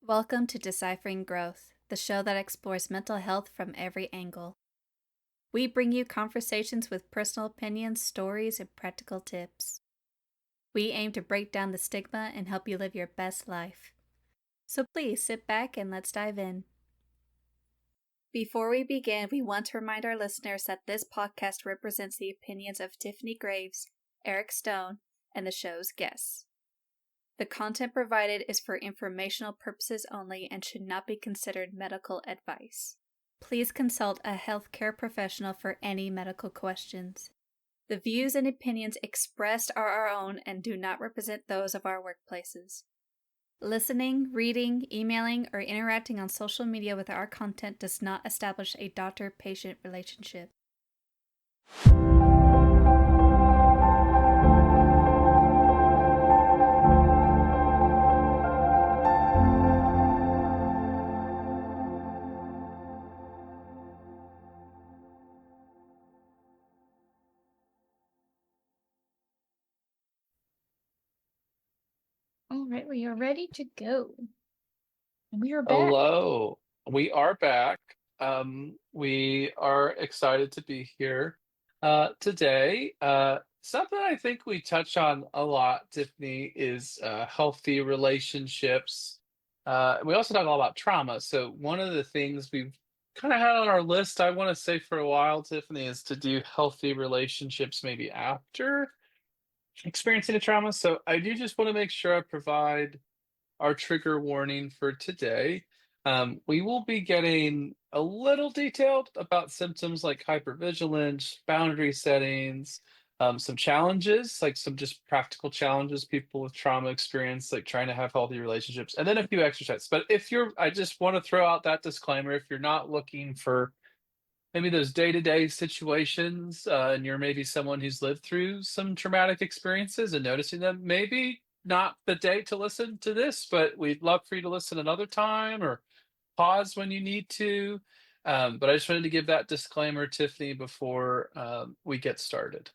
Welcome to Deciphering Growth, the show that explores mental health from every angle. We bring you conversations with personal opinions, stories, and practical tips. We aim to break down the stigma and help you live your best life. So please sit back and let's dive in. Before we begin, we want to remind our listeners that this podcast represents the opinions of Tiffany Graves, Eric Stone, and the show's guests. The content provided is for informational purposes only and should not be considered medical advice. Please consult a healthcare professional for any medical questions. The views and opinions expressed are our own and do not represent those of our workplaces. Listening, reading, emailing, or interacting on social media with our content does not establish a doctor-patient relationship. All right, we are ready to go. And we are back. Hello, we are back. We are excited to be here today. Something I think we touch on a lot, Tiffany, is healthy relationships. We also talk a lot about trauma. So one of the things we've kind of had on our list, I want to say for a while, Tiffany, is to do healthy relationships maybe after experiencing a trauma. So I do just want to make sure I provide our trigger warning for today. We will be getting a little detailed about symptoms like hypervigilance, boundary settings, some challenges, like some just practical challenges people with trauma experience, like trying to have healthy relationships, and then a few exercises. But I just want to throw out that disclaimer if you're not looking for maybe those day-to-day situations, and you're maybe someone who's lived through some traumatic experiences and noticing them, maybe not the day to listen to this, but we'd love for you to listen another time or pause when you need to. But I just wanted to give that disclaimer, Tiffany, before we get started.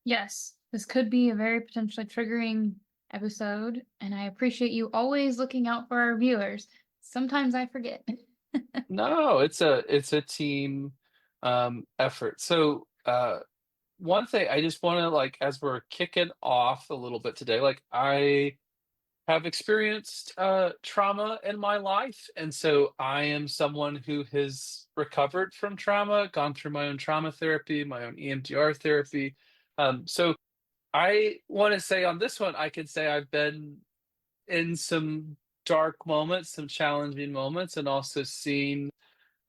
Yes, this could be a very potentially triggering episode, and I appreciate you always looking out for our viewers. Sometimes I forget. No, it's a team effort. So one thing I just want to, like, as we're kicking off a little bit today, like I have experienced trauma in my life, and so I am someone who has recovered from trauma, gone through my own trauma therapy, my own EMDR therapy. So I want to say on this one, I can say I've been in some dark moments, some challenging moments, and also seen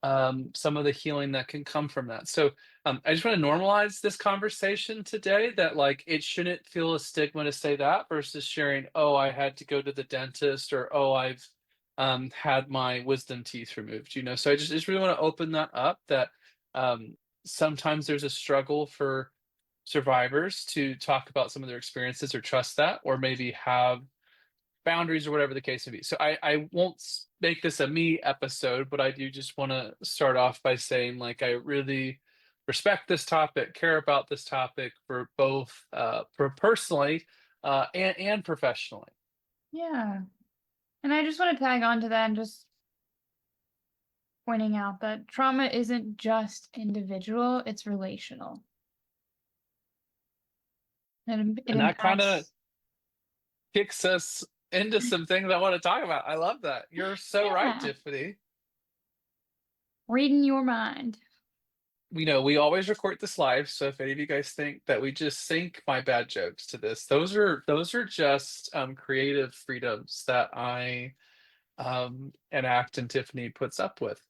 some of the healing that can come from that. So I just want to normalize this conversation today that, like, it shouldn't feel a stigma to say that versus sharing, oh, I had to go to the dentist, or oh, I've had my wisdom teeth removed, So I just really want to open that up, that sometimes there's a struggle for survivors to talk about some of their experiences or trust that, or maybe have boundaries or whatever the case may be. So I won't make this a me episode, but I do just want to start off by saying, like, I really respect this topic, care about this topic for both for personally and professionally. Yeah. And I just want to tag on to that and just pointing out that trauma isn't just individual, it's relational. And it And that kind of impacts. kicks us into some things I want to talk about. I love that. You're so right, Yeah. Tiffany. Reading your mind. We always record this live, so if any of you guys think that we just sync my bad jokes to this, those are just creative freedoms that I enact and Tiffany puts up with.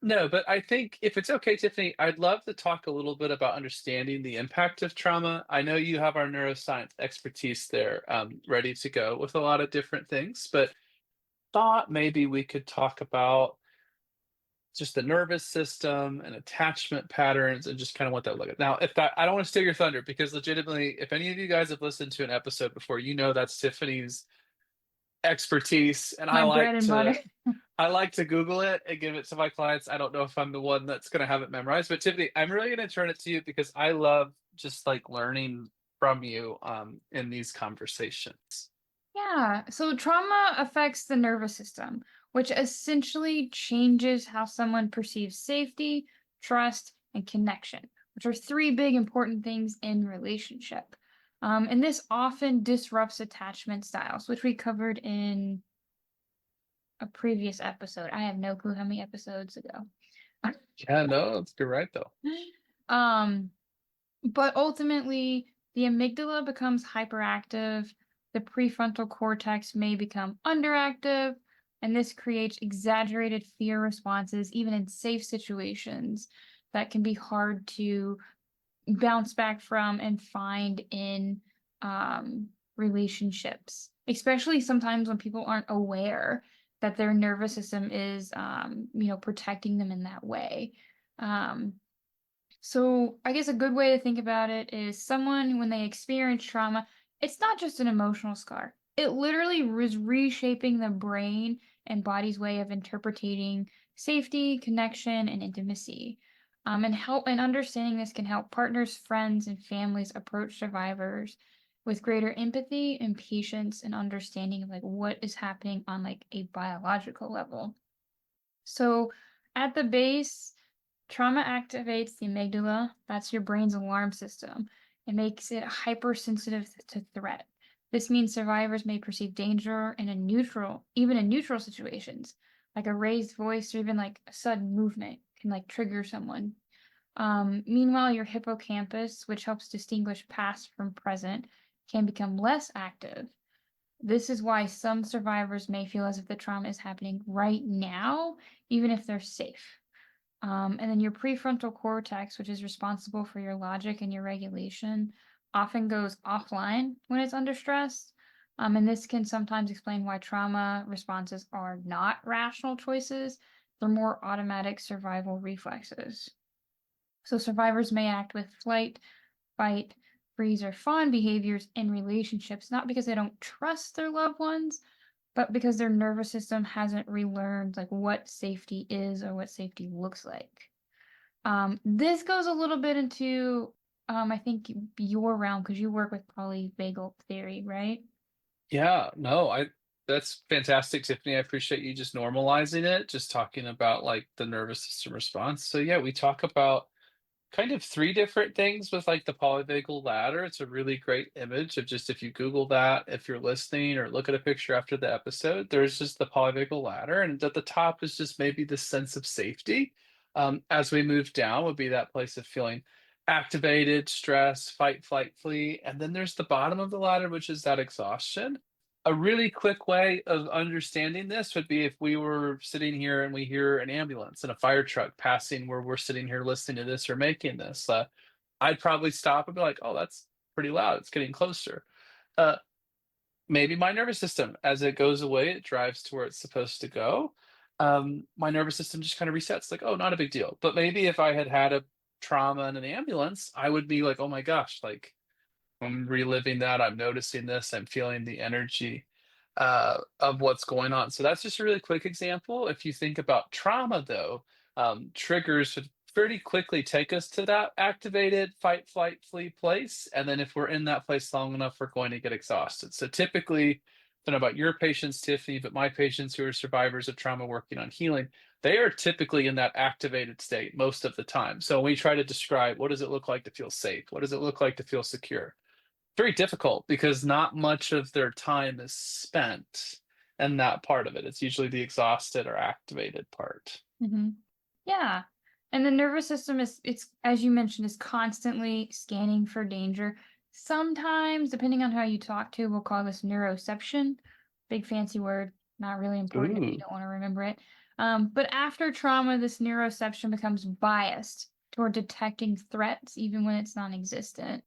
No, but I think if it's okay, Tiffany, I'd love to talk a little bit about understanding the impact of trauma. I know you have our neuroscience expertise there, ready to go with a lot of different things, but thought maybe we could talk about just the nervous system and attachment patterns and just kind of what that look at. Now, if that, I don't want to steal your thunder, because legitimately, if any of you guys have listened to an episode before, that's Tiffany's expertise, and My bread and butter. I like to Google it and give it to my clients. I don't know if I'm the one that's going to have it memorized, but Tiffany, I'm really going to turn it to you because I love just like learning from you in these conversations. Yeah, so trauma affects the nervous system, which essentially changes how someone perceives safety, trust, and connection, which are three big important things in relationship. And this often disrupts attachment styles, which we covered in a previous episode. I have no clue how many episodes ago. Yeah, no, you're right though. um, But ultimately, the amygdala becomes hyperactive, the prefrontal cortex may become underactive, and this creates exaggerated fear responses, even in safe situations, that can be hard to bounce back from and find in relationships, especially sometimes when people aren't aware that their nervous system is, protecting them in that way. Um, so I guess a good way to think about it is someone when they experience trauma, it's not just an emotional scar. It literally is reshaping the brain and body's way of interpreting safety, connection, and intimacy. And understanding this can help partners, friends, and families approach survivors with greater empathy and patience and understanding of like what is happening on like a biological level. So at the base, trauma activates the amygdala. That's your brain's alarm system. It makes it hypersensitive to threat. This means survivors may perceive danger in even in neutral situations, like a raised voice or even like a sudden movement can like trigger someone. Meanwhile, your hippocampus, which helps distinguish past from present, can become less active. This is why some survivors may feel as if the trauma is happening right now, even if they're safe. And then your prefrontal cortex, which is responsible for your logic and your regulation, often goes offline when it's under stress. And this can sometimes explain why trauma responses are not rational choices. They're more automatic survival reflexes. So survivors may act with flight, fight, freeze, or fawn behaviors in relationships, not because they don't trust their loved ones, but because their nervous system hasn't relearned like what safety is or what safety looks like. This goes a little bit into, I think your realm because you work with polyvagal theory, right? Yeah, no, I that's fantastic, Tiffany. I appreciate you just normalizing it, just talking about like the nervous system response. So yeah, we talk about kind of three different things with like the polyvagal ladder. It's a really great image of just if you Google that, if you're listening or look at a picture after the episode, there's just the polyvagal ladder. And at the top is just maybe the sense of safety. As we move down, would be that place of feeling activated, stress, fight, flight, flee. And then there's the bottom of the ladder, which is that exhaustion. A really quick way of understanding this would be if we were sitting here and we hear an ambulance and a fire truck passing where we're sitting here listening to this or making this. I'd probably stop and be like, oh, that's pretty loud. It's getting closer. Uh, Maybe my nervous system, as it goes away, it drives to where it's supposed to go. My nervous system just kind of resets, like, oh, not a big deal. But maybe if I had had a trauma in an ambulance, I would be like, oh my gosh, like I'm reliving that. I'm noticing this. I'm feeling the energy of what's going on. So that's just a really quick example. If you think about trauma, though, triggers would pretty quickly take us to that activated fight, flight, flee place. And then if we're in that place long enough, we're going to get exhausted. So typically, I don't know about your patients, Tiffany, but my patients who are survivors of trauma working on healing, they are typically in that activated state most of the time. So we try to describe what does it look like to feel safe? What does it look like to feel secure? Very difficult because not much of their time is spent in that part of it. It's usually the exhausted or activated part. Hmm. Yeah. And the nervous system it's as you mentioned, is constantly scanning for danger. Sometimes, depending on how you talk to, we'll call this neuroception. Big fancy word, not really important if you Ooh. don't want to remember it. But after trauma, this neuroception becomes biased toward detecting threats, even when it's non-existent.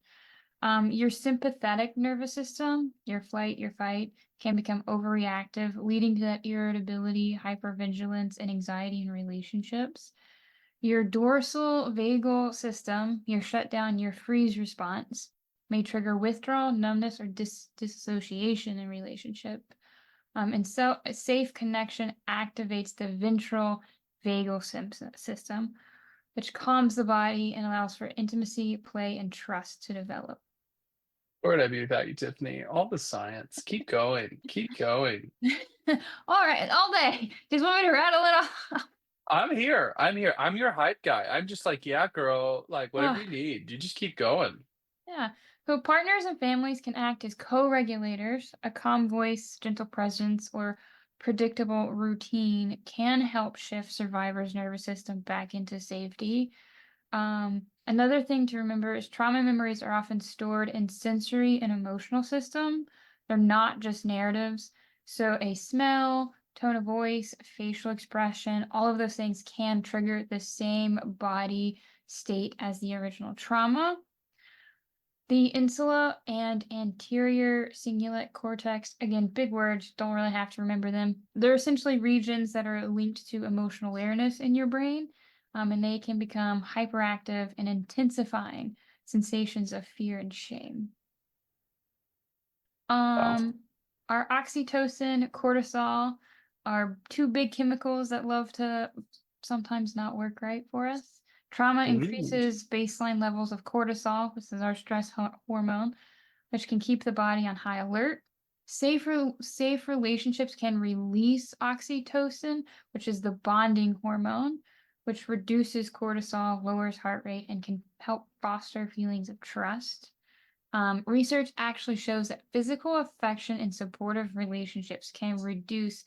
Your sympathetic nervous system, your flight, your fight, can become overreactive, leading to that irritability, hypervigilance, and anxiety in relationships. Your dorsal vagal system, your shutdown, your freeze response, may trigger withdrawal, numbness, or dissociation in relationship. And so a safe connection activates the ventral vagal system, which calms the body and allows for intimacy, play, and trust to develop. Where would I be without you, Tiffany? All the science. Keep going. Keep going. All right, all day. Just want me to rattle it off. I'm here. I'm here. I'm your hype guy. I'm just like, yeah, girl, like whatever Ugh, you need. You just keep going. yeah. So partners and families can act as co-regulators. A calm voice, gentle presence, or predictable routine can help shift survivors' nervous system back into safety. Another thing to remember is trauma memories are often stored in sensory and emotional system. They're not just narratives. So a smell, tone of voice, facial expression, all of those things can trigger the same body state as the original trauma. The insula and anterior cingulate cortex, again, big words, don't really have to remember them. They're essentially regions that are linked to emotional awareness in your brain, and they can become hyperactive and intensifying sensations of fear and shame. Wow. Our oxytocin, cortisol are two big chemicals that love to sometimes not work right for us. Trauma Mm. increases baseline levels of cortisol, which is our stress hormone, which can keep the body on high alert. Safe relationships can release oxytocin, which is the bonding hormone, which reduces cortisol, lowers heart rate, and can help foster feelings of trust. Research actually shows that physical affection and supportive relationships can reduce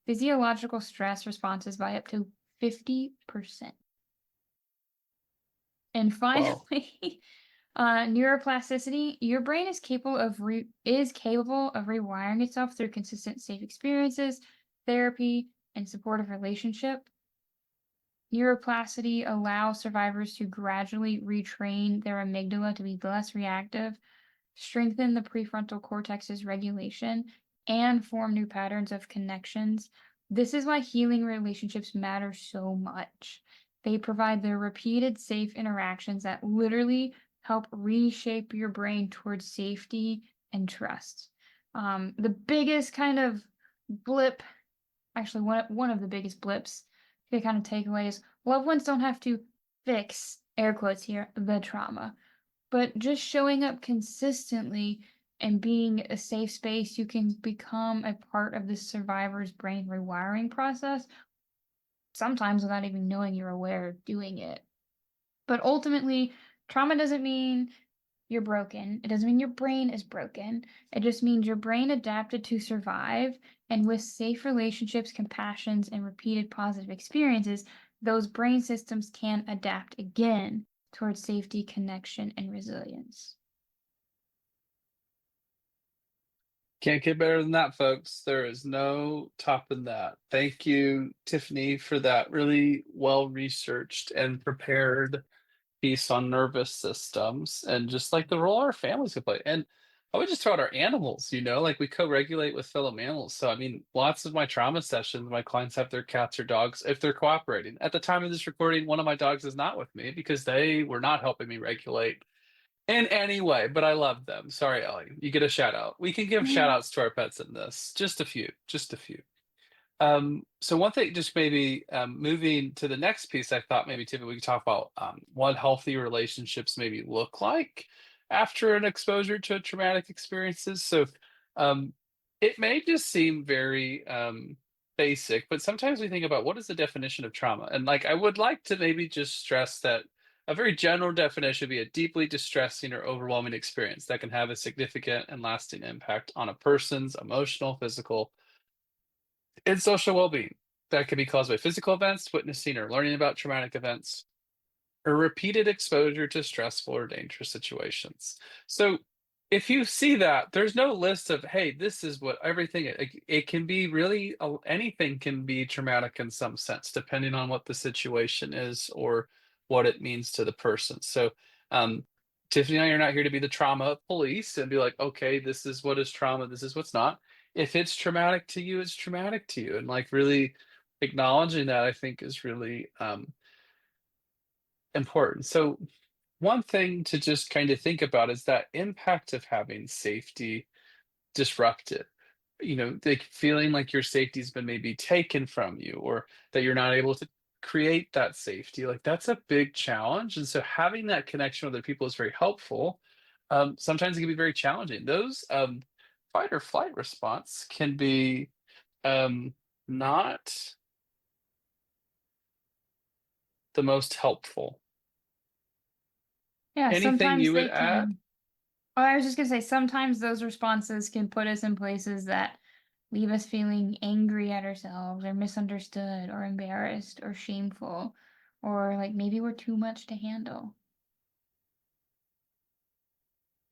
physiological stress responses by up to 50%. And Wow. finally, neuroplasticity. Your brain is capable of rewiring itself through consistent safe experiences, therapy, and supportive relationship. Neuroplasticity allows survivors to gradually retrain their amygdala to be less reactive, strengthen the prefrontal cortex's regulation, and form new patterns of connections. This is why healing relationships matter so much. They provide the repeated safe interactions that literally help reshape your brain towards safety and trust. The biggest kind of blip, actually one of the biggest blips, the kind of takeaways, loved ones don't have to fix, air quotes here, the trauma. But just showing up consistently and being a safe space, you can become a part of the survivor's brain rewiring process, sometimes without even knowing you're aware of doing it. But ultimately, trauma doesn't mean you're broken. It doesn't mean your brain is broken. It just means your brain adapted to survive. And with safe relationships, compassions, and repeated positive experiences, those brain systems can adapt again towards safety, connection, and resilience. Can't get better than that, folks. There is no topping that. Thank you, Tiffany, for that really well researched and prepared piece on nervous systems and just like the role our families can play. And I would just throw out our animals, like we co-regulate with fellow mammals. So I mean, lots of my trauma sessions, my clients have their cats or dogs if they're cooperating. At the time of this recording, one of my dogs is not with me because they were not helping me regulate in any way, but I love them. Sorry, Ellie. You get a shout out. We can give shout outs to our pets in this. Just a few. Just a few. So one thing, just maybe moving to the next piece, I thought maybe Tiffany, we could talk about what healthy relationships maybe look like after an exposure to traumatic experiences. So um, it may just seem very basic, but sometimes we think about what is the definition of trauma, and like I would like to maybe just stress that a very general definition would be a deeply distressing or overwhelming experience that can have a significant and lasting impact on a person's emotional, physical, and social well-being. That can be caused by physical events, witnessing or learning about traumatic events, or repeated exposure to stressful or dangerous situations. So if you see that, there's no list of, hey, this is what everything, it can be really, anything can be traumatic in some sense, depending on what the situation is or what it means to the person. So, Tiffany and I are not here to be the trauma police and be like, okay, this is what is trauma, this is what's not. If it's traumatic to you, it's traumatic to you. And like really acknowledging that, I think, is really important. So one thing to just kind of think about is that impact of having safety disrupted. Like feeling like your safety's been maybe taken from you or that you're not able to create that safety. Like that's a big challenge. And so having that connection with other people is very helpful. sometimes it can be very challenging. Those fight or flight response can be um, not the most helpful. Yeah, Anything sometimes you would they add? can. Oh, I was just gonna say, sometimes those responses can put us in places that leave us feeling angry at ourselves, or misunderstood, or embarrassed, or shameful, or like maybe we're too much to handle.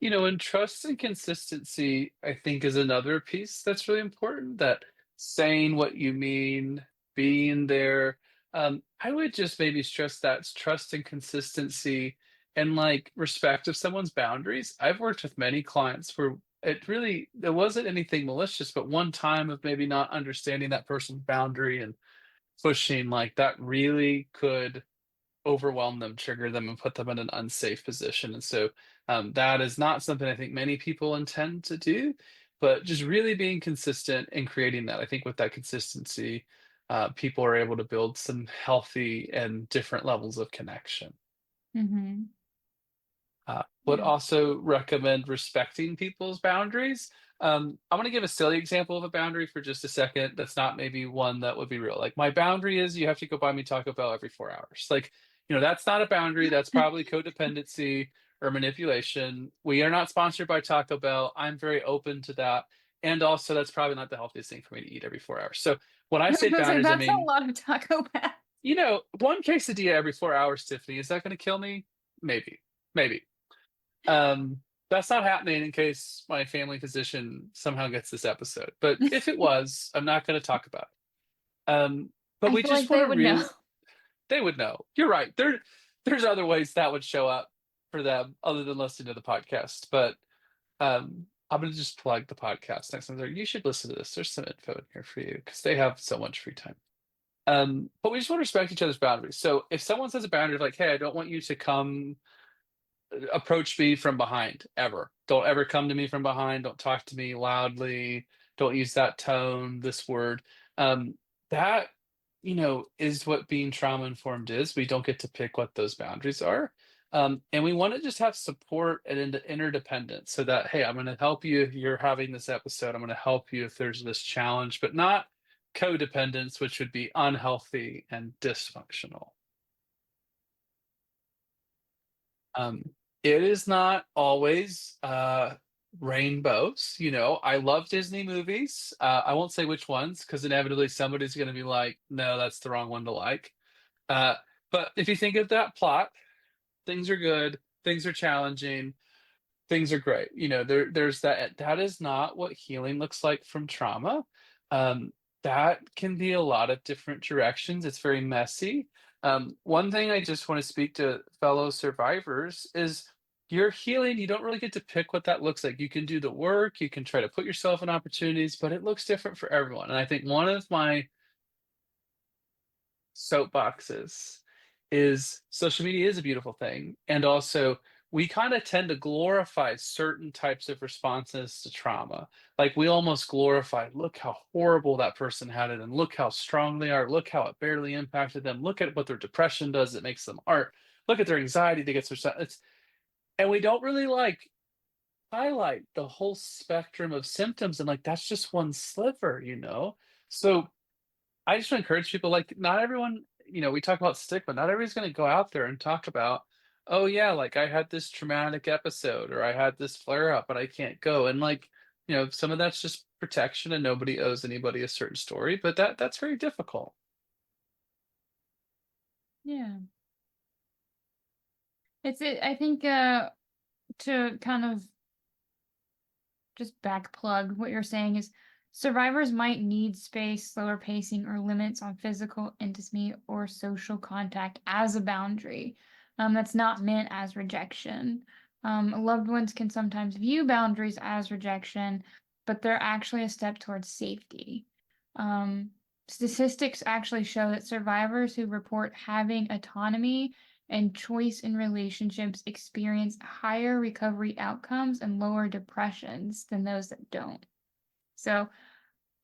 And trust and consistency, I think, is another piece that's really important. That saying what you mean, being there. I would just maybe stress that trust and consistency and like respect of someone's boundaries. I've worked with many clients where there wasn't anything malicious, but one time of maybe not understanding that person's boundary and pushing like that really could overwhelm them, trigger them, and put them in an unsafe position. And so that is not something I think many people intend to do, but just really being consistent and creating that. I think with that consistency, people are able to build some healthy and different levels of connection. Mm-hmm. Would Yeah. also recommend respecting people's boundaries. I'm going to give a silly example of a boundary for just a second. That's not maybe one that would be real. Like my boundary is you have to go buy me Taco Bell every 4 hours. Like, that's not a boundary. That's probably codependency or manipulation. We are not sponsored by Taco Bell. I'm very open to that. And also, that's probably not the healthiest thing for me to eat every 4 hours. So when I I was say gonna say boundaries, I that's a mean, lot of Taco Bell. one quesadilla every 4 hours, Tiffany, is that going to kill me? Maybe. Maybe. Um, that's not happening in case my family physician somehow gets this episode. But if it was, I'm not going to talk about it. But I we feel just like want they to would know. really, they would know. You're right. There's other ways that would show up for them other than listening to the podcast. But I'm going to just plug the podcast next time. You should listen to this. There's some info in here for you because they have so much free time. But we just want to respect each other's boundaries. So if someone says a boundary of like, hey, I don't want you to come approach me from behind ever. Don't ever come to me from behind. Don't talk to me loudly. Don't use that tone, this word. That, is what being trauma informed is. We don't get to pick what those boundaries are. And we want to just have support and interdependence so that, hey, I'm going to help you if you're having this episode. I'm going to help you if there's this challenge, but not codependence, which would be unhealthy and dysfunctional. Um, it is not always rainbows. I love Disney movies. I won't say which ones because inevitably somebody's going to be like, no, that's the wrong one to like. Uh, but if you think of that plot, things are good, things are challenging, things are great. There's that. That is not what healing looks like from trauma. Um, that can be a lot of different directions. It's very messy. One thing I just want to speak to fellow survivors is your healing. You don't really get to pick what that looks like. You can do the work, you can try to put yourself in opportunities, but it looks different for everyone. And I think one of my soapboxes is social media is a beautiful thing. And also, we kind of tend to glorify certain types of responses to trauma. Like we almost glorify, look how horrible that person had it, and look how strong they are. Look how it barely impacted them. Look at what their depression does. It makes them art. Look at their anxiety that gets their and we don't really like highlight the whole spectrum of symptoms. And like that's just one sliver. So I just want to encourage people like not everyone, we talk about stigma, not everybody's going to go out there and talk about, oh yeah, like I had this traumatic episode or I had this flare up, but I can't go. And like, some of that's just protection and nobody owes anybody a certain story, but that's very difficult. Yeah. I think to kind of just back plug what you're saying is survivors might need space, slower pacing, or limits on physical intimacy or social contact as a boundary. That's not meant as rejection. Loved ones can sometimes view boundaries as rejection, but they're actually a step towards safety. Um, Statistics actually show that survivors who report having autonomy and choice in relationships experience higher recovery outcomes and lower depressions than those that don't. So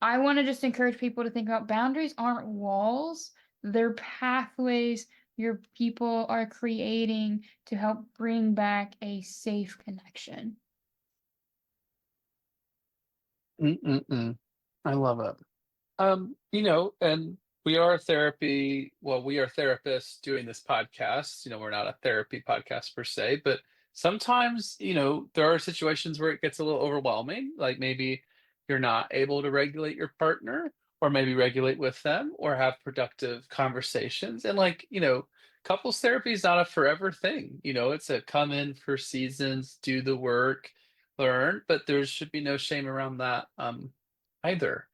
I want to just encourage people to think about boundaries aren't walls, they're pathways your people are creating to help bring back a safe connection? I love it. And we are we are therapists doing this podcast. We're not a therapy podcast per se, but sometimes, there are situations where it gets a little overwhelming. Like maybe you're not able to regulate your partner, or maybe regulate with them, or have productive conversations. And couples therapy is not a forever thing. It's a come in for seasons, do the work, learn, but there should be no shame around that either.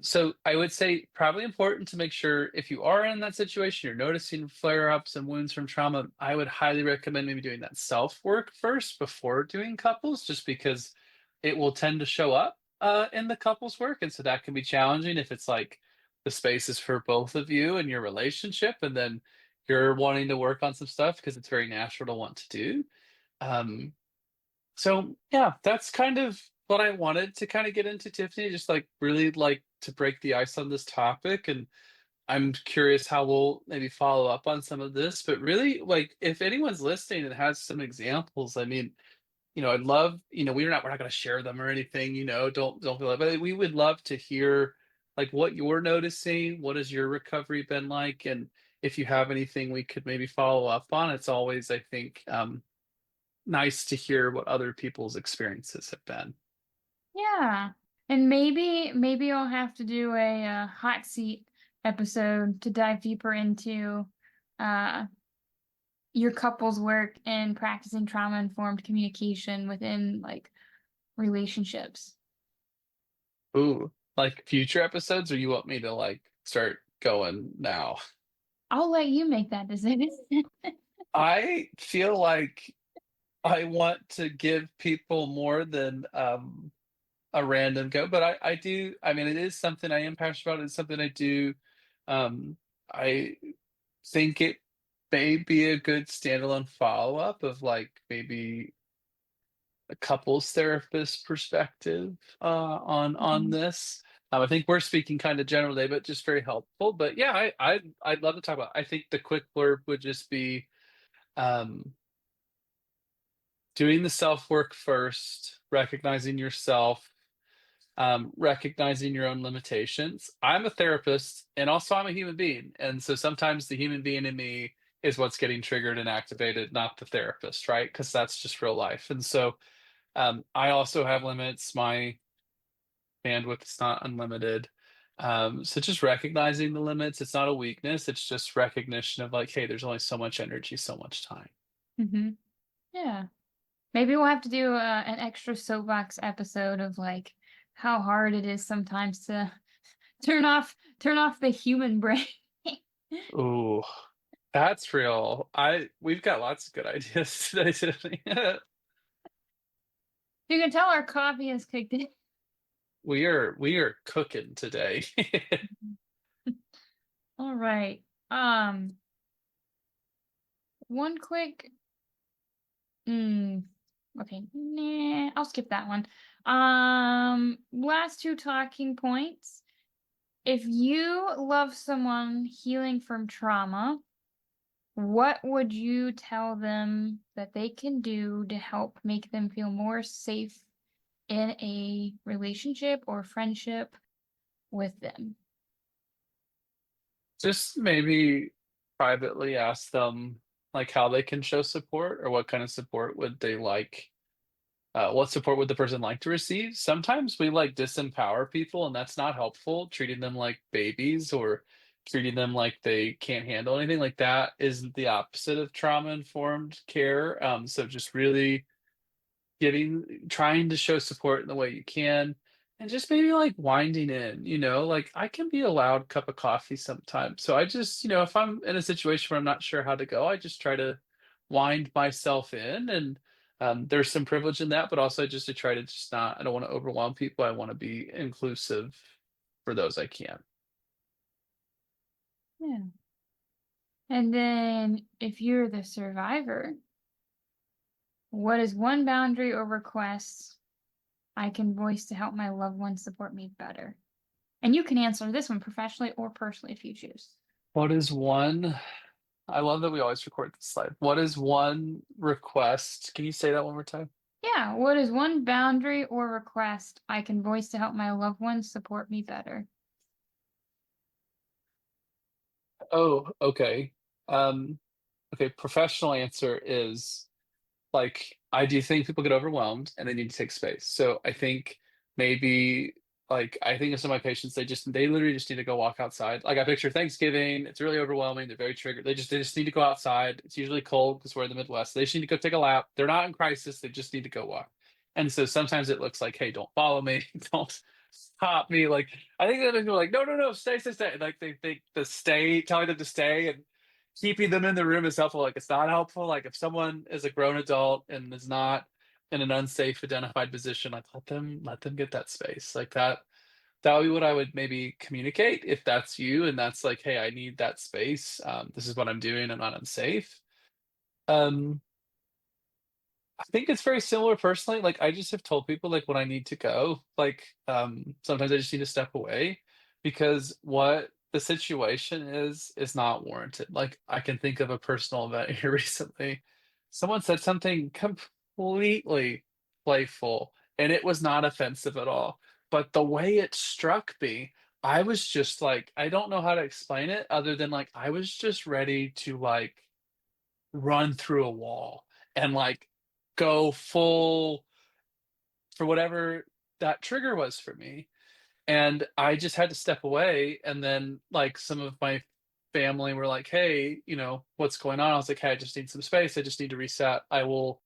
So I would say probably important to make sure if you are in that situation, you're noticing flare-ups and wounds from trauma, I would highly recommend maybe doing that self-work first before doing couples, just because it will tend to show up in the couples work. And so that can be challenging if it's like the space is for both of you in your relationship, and then you're wanting to work on some stuff because it's very natural to want to do. Um, so yeah, that's kind of what I wanted to kind of get into, Tiffany, just like really like to break the ice on this topic. And I'm curious how we'll maybe follow up on some of this, but really like if anyone's listening and has some examples, I mean, I'd love, we're not going to share them or anything, don't feel like, but we would love to hear like what you're noticing. What has your recovery been like? And if you have anything we could maybe follow up on, it's always, I think, nice to hear what other people's experiences have been. Yeah. And maybe I'll have to do a hot seat episode to dive deeper into uh your couple's work and practicing trauma informed communication within like relationships. Ooh, like future episodes, or you want me to like start going now? I'll let you make that decision. I feel like I want to give people more than a random go, but I do. I mean, it is something I am passionate about. It's something I do. I think it may be a good standalone follow up of like maybe a couples therapist perspective on Mhm. this. I think we're speaking kind of general today, but just very helpful. But yeah, I'd love to talk about. I think the quick blurb would just be um, doing the self work first, recognizing yourself, recognizing your own limitations. I'm a therapist, and also I'm a human being, and so sometimes the human being in me is what's getting triggered and activated, not the therapist, right? Because that's just real life. And so I also have limits. My bandwidth is not unlimited. So just recognizing the limits, it's not a weakness. It's just recognition of like, hey, there's only so much energy, so much time. Mhm. Yeah. Maybe we'll have to do an extra soapbox episode of like how hard it is sometimes to turn off the human brain. Ooh, that's real. We've got lots of good ideas today, Tiffany. You can tell our coffee is cooked in. We are cooking today. All right. One quick. Okay. Nah, I'll skip that one. Last two talking points. If you love someone healing from trauma, what would you tell them that they can do to help make them feel more safe in a relationship or friendship with them? Just maybe privately ask them like how they can show support, or what kind of support would they like. What support would the person like to receive? Sometimes we like disempower people, and that's not helpful. Treating them like babies, or treating them like they can't handle anything, like that isn't the opposite of trauma informed care. So just really trying to show support in the way you can, and just maybe like winding in, like I can be a loud cup of coffee sometimes. So I just, if I'm in a situation where I'm not sure how to go, I just try to wind myself in. And there's some privilege in that, but also just to try to just not, I don't want to overwhelm people. I want to be inclusive for those I can. Yeah. And then if you're the survivor, what is one boundary or request I can voice to help my loved ones support me better? And you can answer this one professionally or personally if you choose. What is one I love that we always record this slide. What is one request? Can you say that one more time? Yeah, what is one boundary or request I can voice to help my loved ones support me better? Oh, okay. Um, okay, professional answer is like I do think people get overwhelmed and they need to take space. So I think maybe like I think of some of my patients, they literally just need to go walk outside. Like I picture Thanksgiving, it's really overwhelming. They're very triggered. They just need to go outside. It's usually cold because we're in the Midwest. They just need to go take a lap. They're not in crisis. They just need to go walk. And so sometimes it looks like, hey, don't follow me, don't stop me. Like I think that people are like, no, no, no, stay, stay, stay. Like they think the stay, telling them to stay and keeping them in the room is helpful. Like it's not helpful. Like if someone is a grown adult and is not in an unsafe identified position, like let them get that space. Like that would be what I would maybe communicate if that's you and that's like, hey, I need that space. This is what I'm doing. I'm not unsafe. Um, I think it's very similar personally. Like I just have told people like when I need to go, like sometimes I just need to step away because what the situation is not warranted. Like I can think of a personal event here recently. Someone said something completely playful and it was not offensive at all. But the way it struck me, I was just like, I don't know how to explain it other than like I was just ready to like run through a wall and like go full for whatever that trigger was for me. And I just had to step away. And then, like, some of my family were like, hey, what's going on? I was like, hey, I just need some space. I just need to reset. I will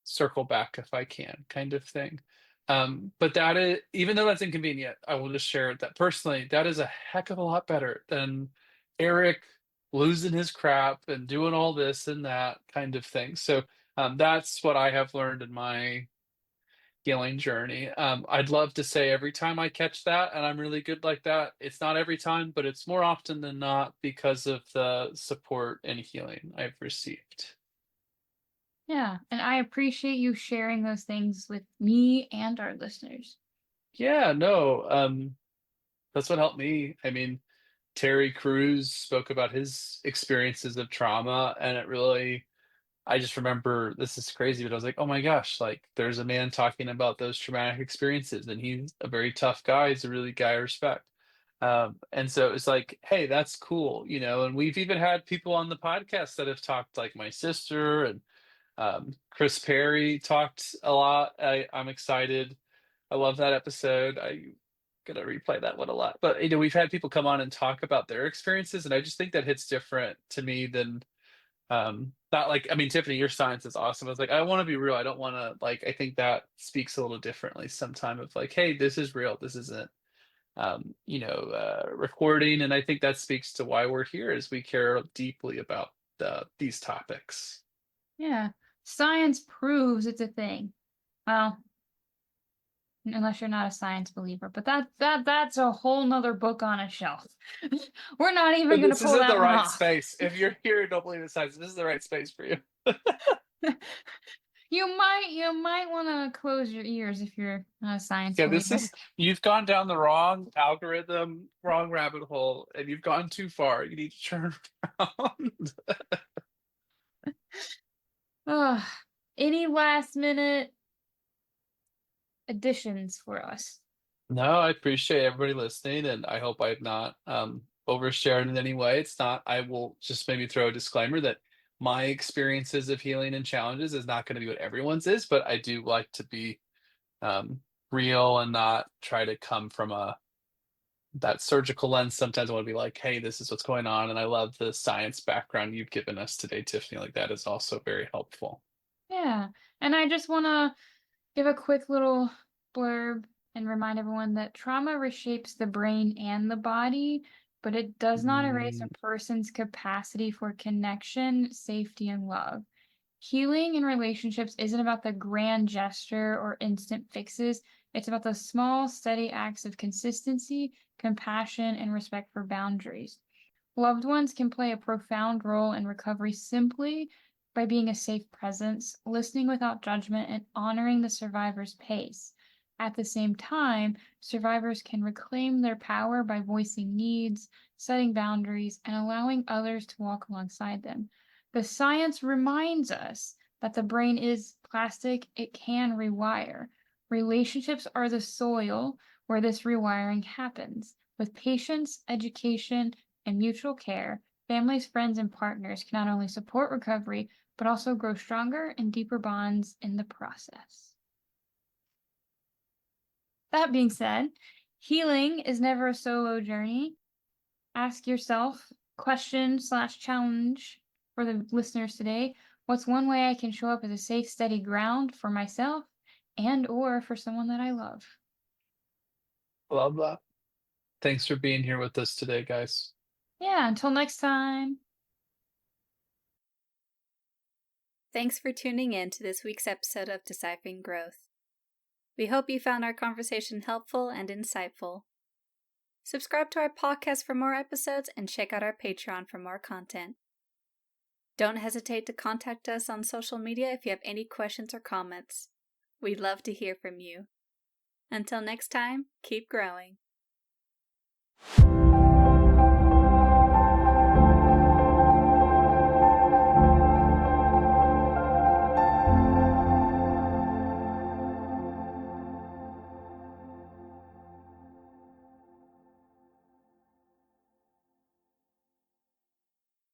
circle back if I can, kind of thing. But that is, even though that's inconvenient, I will just share that personally, that is a heck of a lot better than Eric losing his crap and doing all this and that kind of thing. So that's what I have learned in my healing journey. I'd love to say every time I catch that and I'm really good like that. It's not every time, but it's more often than not because of the support and healing I've received. Yeah, and I appreciate you sharing those things with me and our listeners. Yeah, no, that's what helped me. I mean, Terry Crews spoke about his experiences of trauma, and it really, I just remember this is crazy, but I was like, oh my gosh, like there's a man talking about those traumatic experiences, and he's a very tough guy. He's a really guy I respect. And so it's like, hey, that's cool, and we've even had people on the podcast that have talked, like my sister and Chris Perry talked a lot. I'm excited. I love that episode. I gonna replay that one a lot. But we've had people come on and talk about their experiences, and I just think that hits different to me than not like I mean, Tiffany, your science is awesome. I was like, I want to be real. I don't want to like I think that speaks a little differently sometime of like, hey, this is real. This isn't recording. And I think that speaks to why we're here is we care deeply about these topics. Yeah, science proves it's a thing. Well, unless you're not a science believer, but that's a whole nother book on a shelf. We're not even And gonna this pull isn't that the one right off. space. If you're here and don't believe in science, this is the right space for you. You might want to close your ears if you're not a science Yeah, believer. you've gone down the wrong algorithm, wrong rabbit hole, and you've gone too far. You need to turn around. Ugh. Any last minute additions for us? No, I appreciate everybody listening, and I hope I've not overshared in any way. It's not, I will just maybe throw a disclaimer that my experiences of healing and challenges is not going to be what everyone's is, but I do like to be um, real and not try to come from that surgical lens. Sometimes I want to be like, hey, this is what's going on. And I love the science background you've given us today, Tiffany. Like that is also very helpful. Yeah, and I just want to give a quick little blurb and remind everyone that trauma reshapes the brain and the body, but it does not erase Mm, a person's capacity for connection, safety, and love. Healing in relationships isn't about the grand gesture or instant fixes. It's about the small, steady acts of consistency, compassion, and respect for boundaries. Loved ones can play a profound role in recovery simply by being a safe presence, listening without judgment, and honoring the survivor's pace. At the same time, survivors can reclaim their power by voicing needs, setting boundaries, and allowing others to walk alongside them. The science reminds us that the brain is plastic, it can rewire. Relationships are the soil where this rewiring happens. With patience, education, and mutual care, families, friends, and partners can not only support recovery, but also grow stronger and deeper bonds in the process. That being said, healing is never a solo journey. Ask yourself, question/challenge for the listeners today. What's one way I can show up as a safe, steady ground for myself and or for someone that I love? Love that. Thanks for being here with us today, guys. Yeah, until next time. Thanks for tuning in to this week's episode of Deciphering Growth. We hope you found our conversation helpful and insightful. Subscribe to our podcast for more episodes and check out our Patreon for more content. Don't hesitate to contact us on social media if you have any questions or comments. We'd love to hear from you. Until next time, keep growing.